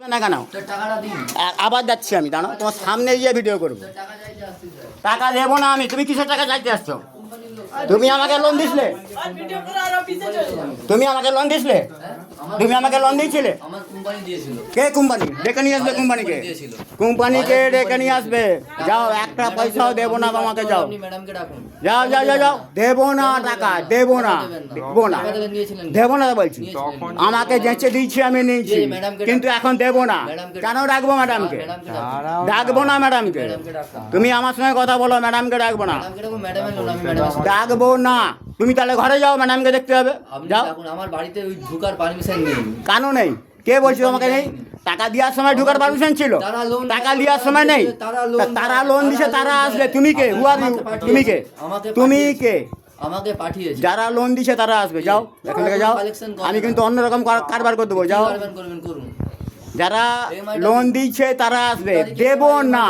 না কেন আবার যাচ্ছি আমি, দাঁড়াও তোমার সামনে গিয়ে ভিডিও করবো। টাকা দেবো না আমি। তুমি কিসের টাকা চাইতে আসছো? তুমি আমাকে লোন দিছিলে? তুমি আমাকে লোন দিছিলে? তুমি আমাকে লোন দিয়েছিলে? কে কোম্পানি? ডেকে নিয়ে আসবে কোম্পানিকে। কোম্পানিকে ডেকে নিয়ে আসবে। যাও, একটা পয়সাও দেবো না তোমাকে। যাও যাও যাও যাও যাও। দেবো না টাকা, দেবো না, দেবো না, দেবো না বলছি। আমাকে যেচে দিয়েছি আমি নিয়েছি, কিন্তু এখন দেবো না। কেন ডাকবো ম্যাডামকে? ডাকবো না ম্যাডামকে। তুমি আমার সঙ্গে কথা বলো, ম্যাডামকে ডাকবো না, ডাকবো না। তুমি তাহলে ঘরে যাও, ম্যাডামকে দেখতে হবে। যাও। আমার বাড়িতে ওই ঢোকার পারমিশন নেই। কেন নেই? কে বলছিল তোমাকে নেই? টাকা দেওয়ার সময় ঢোকার পারমিশন ছিল? টাকা দেওয়ার সময় নেই? তারা লোন দিছে, তারা আসবে। তুমি কে? হু আর ইউ? তুমি কে? তুমি কে? আমাকে পাঠিয়েছে। যারা লোন দিছে তারা আসবে। যাও, এখান থেকে যাও। আমি কিন্তু অন্যরকম কারবার করে দেবো। যাও। করবেন করুন। যারা লোন দিচ্ছে তারা আসবে। দেবো না।